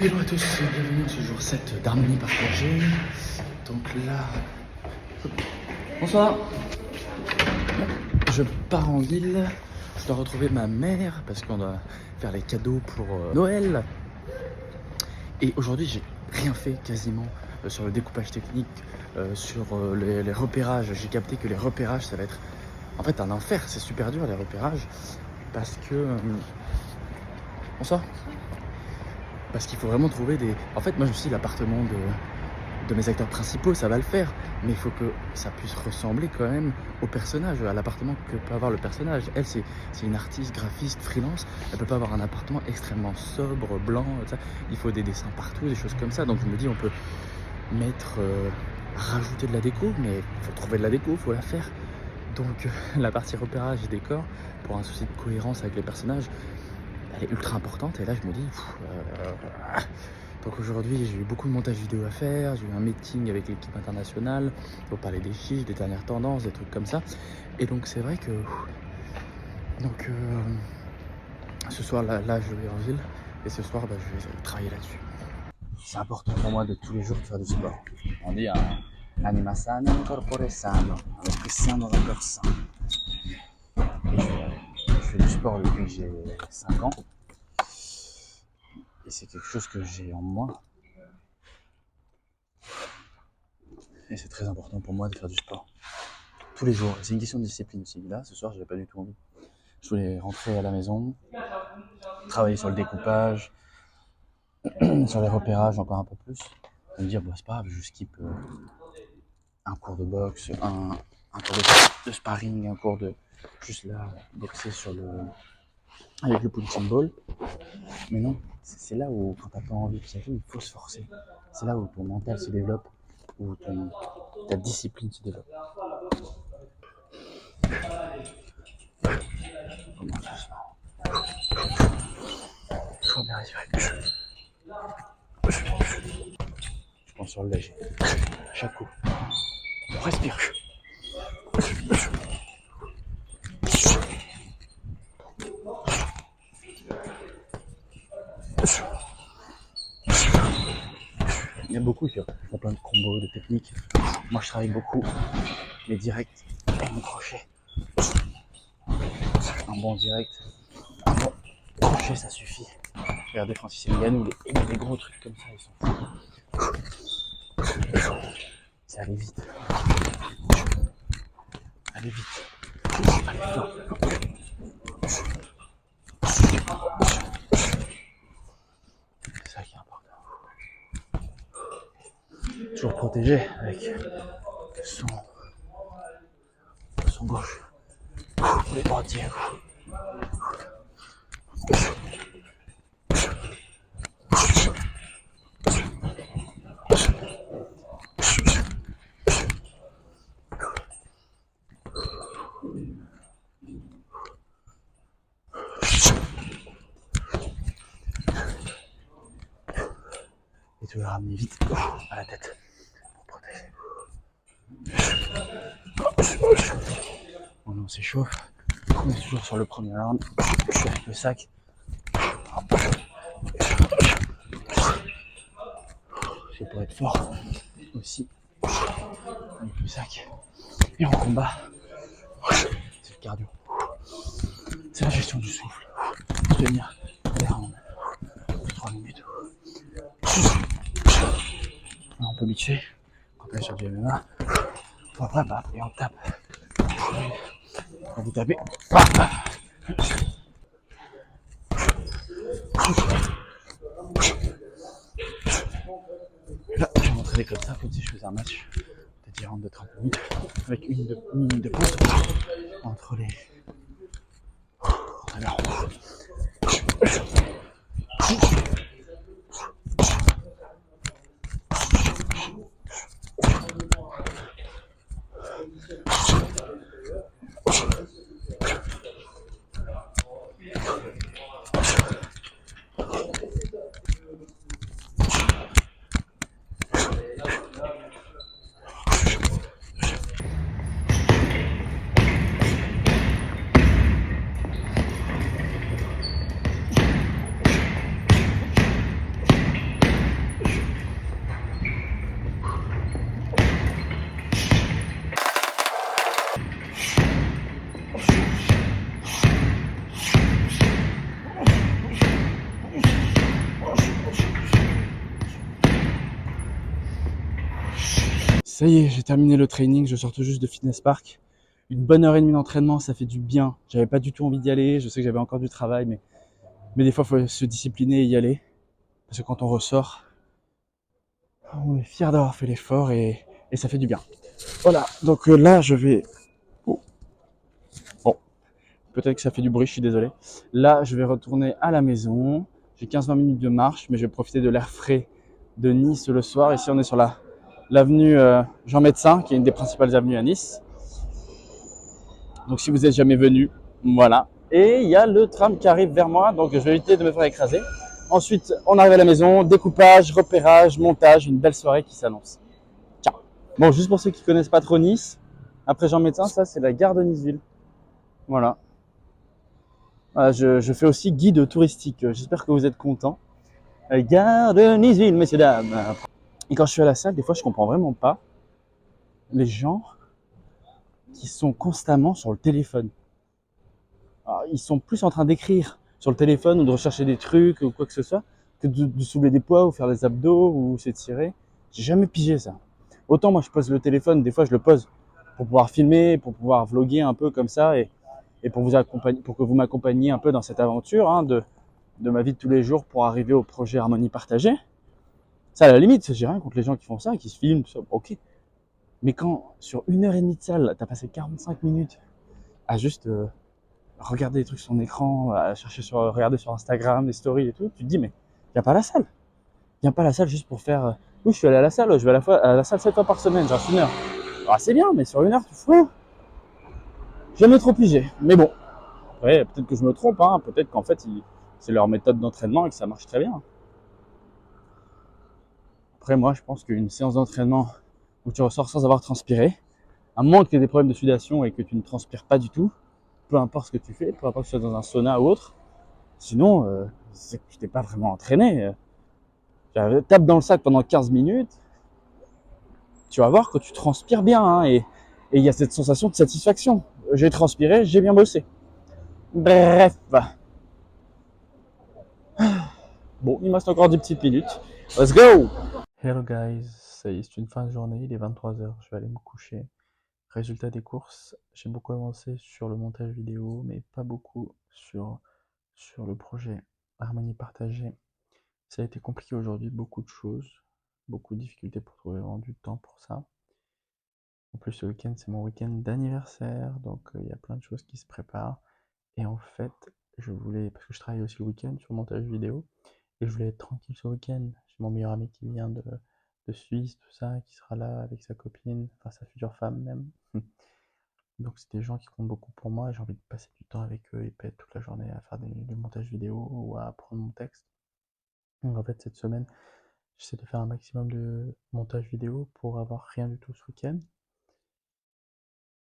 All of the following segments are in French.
Hello à tous et bienvenue ce jour 7 d'Harmonie partagée. Donc là... Bonsoir. Je pars en ville. Je dois retrouver ma mère parce qu'on doit faire les cadeaux pour Noël. Et aujourd'hui j'ai rien fait quasiment sur le découpage technique, sur les repérages. J'ai capté que les repérages ça va être en fait un enfer. C'est super dur les repérages parce que... Bonsoir. Parce qu'il faut vraiment trouver des... En fait, moi je me suis dit, l'appartement de mes acteurs principaux, ça va le faire. Mais il faut que ça puisse ressembler quand même au personnage, à l'appartement que peut avoir le personnage. Elle, c'est une artiste, graphiste, freelance. Elle peut pas avoir un appartement extrêmement sobre, blanc, ça. Il faut des dessins partout, des choses comme ça. Donc je me dis, on peut mettre... rajouter de la déco, mais il faut trouver de la déco, il faut la faire. Donc la partie repérage et décor, pour un souci de cohérence avec les personnages, elle est ultra importante. Et là je me dis donc aujourd'hui j'ai eu beaucoup de montage vidéo à faire, j'ai eu un meeting avec l'équipe internationale pour parler des chiffres, des dernières tendances, des trucs comme ça. Et donc c'est vrai que ce soir là je vais en ville et ce soir je vais travailler là-dessus. C'est important pour moi de tous les jours de faire du sport. On dit anima sana, corpore sano, un esprit sain dans un corps sain. Je fais du sport depuis que j'ai 5 ans. Et c'est quelque chose que j'ai en moi. Et c'est très important pour moi de faire du sport. Tous les jours. C'est une question de discipline aussi. Là, ce soir, j'avais pas du tout envie. Je voulais rentrer à la maison, travailler sur le découpage, sur les repérages encore un peu plus. Et me dire, c'est pas grave, je skip un cours de boxe, un cours de sparring, un cours de... Juste là, boxer avec le punching ball. Mais non, c'est là où, quand t'as pas envie de faire, il faut se forcer. C'est là où ton mental se développe, où ta discipline se développe. Comment doucement. Il faut bien respirer. Je pense sur le léger. Chaque coup. On respire. Il y a beaucoup qui font plein de combos, de techniques. Moi je travaille beaucoup les directs et mon crochet. Un bon direct, un bon crochet ça suffit. Regardez Francis Ngannou, il a des gros trucs comme ça, ils sont fous. Ça allait vite. Allez vite. Allez fort. C'est ça qui est important. Toujours protégé avec son gauche. Les droitiers. Et tu veux le ramener vite à la tête pour protéger. On s'échauffe. On est toujours sur le premier round. Je suis avec le sac. C'est pour être fort aussi avec le sac. Et en combat, c'est le cardio. C'est la gestion du souffle. Tenir les rounds. 3 minutes. On peut mixer quand on est sur du MMA. Après, et on tape. Quand vous tapez, là, je vais m'entraîner comme ça, comme si je faisais un match de 10 rounds de 30 minutes, avec une minute de pause entre les rounds. Ça y est, j'ai terminé le training, je sors tout juste de Fitness Park. Une bonne heure et demie d'entraînement, ça fait du bien. J'avais pas du tout envie d'y aller, je sais que j'avais encore du travail, mais des fois, il faut se discipliner et y aller. Parce que quand on ressort, on est fier d'avoir fait l'effort et ça fait du bien. Voilà, donc là, je vais... Oh, bon, peut-être que ça fait du bruit, je suis désolé. Là, je vais retourner à la maison. J'ai 15-20 minutes de marche, mais je vais profiter de l'air frais de Nice le soir. Ici, on est sur l'avenue Jean Médecin, qui est une des principales avenues à Nice. Donc si vous n'êtes jamais venu, voilà. Et il y a le tram qui arrive vers moi, donc je vais éviter de me faire écraser. Ensuite, on arrive à la maison, découpage, repérage, montage, une belle soirée qui s'annonce. Ciao. Bon, juste pour ceux qui connaissent pas trop Nice, après Jean Médecin, ça c'est la gare de Niceville. Voilà. Voilà, je fais aussi guide touristique. J'espère que vous êtes contents. Gare de Niceville, messieurs dames. Et quand je suis à la salle, des fois, je comprends vraiment pas les gens qui sont constamment sur le téléphone. Alors, ils sont plus en train d'écrire sur le téléphone ou de rechercher des trucs ou quoi que ce soit que de soulever des poids ou faire des abdos ou s'étirer. J'ai jamais pigé ça. Autant moi je pose le téléphone, des fois je le pose pour pouvoir filmer, pour pouvoir vloguer un peu comme ça et pour vous accompagner, pour que vous m'accompagniez un peu dans cette aventure de ma vie de tous les jours pour arriver au projet Harmonie Partagée. Ça à la limite, j'ai rien contre les gens qui font ça, qui se filment, tout ça, ok. Mais quand sur 1 heure et demie de salle, t'as passé 45 minutes à juste regarder des trucs sur son écran, à chercher regarder sur Instagram, des stories et tout, tu te dis, mais viens pas à la salle. Viens pas à la salle juste pour faire. Oui, je suis allé à la salle, je vais à la salle 7 fois par semaine, genre 1 heure. Alors, c'est bien, mais sur 1 heure, tu fous rien. Jamais trop pigé. Mais bon, ouais, peut-être que je me trompe, hein. Peut-être qu'en fait, c'est leur méthode d'entraînement et que ça marche très bien. Après, moi, je pense qu'une séance d'entraînement où tu ressors sans avoir transpiré, à moins que tu aies des problèmes de sudation et que tu ne transpires pas du tout, peu importe ce que tu fais, peu importe que tu sois dans un sauna ou autre, sinon, c'est que tu t'es pas vraiment entraîné. Tape dans le sac pendant 15 minutes, tu vas voir que tu transpires bien, hein, et il y a cette sensation de satisfaction. J'ai transpiré, j'ai bien bossé. Bref. Bon, il me reste encore 10 petites minutes. Let's go! Hello guys, ça y est, c'est une fin de journée, il est 23h, je vais aller me coucher. Résultat des courses, j'ai beaucoup avancé sur le montage vidéo, mais pas beaucoup sur le projet Harmonie Partagée. Ça a été compliqué aujourd'hui, beaucoup de choses, beaucoup de difficultés pour trouver vraiment du temps pour ça. En plus, ce week-end, c'est mon week-end d'anniversaire, donc il y a plein de choses qui se préparent. Et en fait, je voulais, parce que je travaille aussi le week-end sur le montage vidéo, et je voulais être tranquille ce week-end. J'ai mon meilleur ami qui vient de Suisse, tout ça, qui sera là avec sa copine, enfin sa future femme même. Donc c'est des gens qui comptent beaucoup pour moi et j'ai envie de passer du temps avec eux et pas être toute la journée à faire du montage vidéo ou à apprendre mon texte. Donc en fait, cette semaine, j'essaie de faire un maximum de montage vidéo pour avoir rien du tout ce week-end.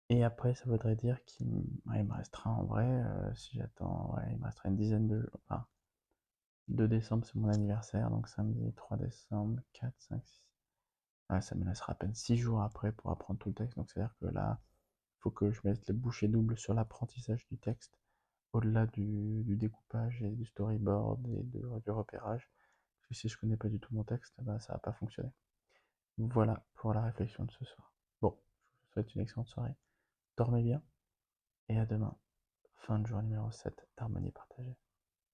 Et après, ça voudrait dire il me restera en vrai, si j'attends, ouais, il me restera une dizaine de jours. Enfin, 2 décembre, c'est mon anniversaire, donc samedi 3 décembre, 4, 5, 6. Ouais, ça me laissera à peine 6 jours après pour apprendre tout le texte. Donc c'est-à-dire que là, il faut que je mette les bouchées doubles sur l'apprentissage du texte, au-delà du découpage et du storyboard et du repérage. Parce que si je connais pas du tout mon texte, bah, ça va pas fonctionner. Voilà pour la réflexion de ce soir. Bon, je vous souhaite une excellente soirée. Dormez bien et à demain. Fin de jour numéro 7 d'Harmonie Partagée.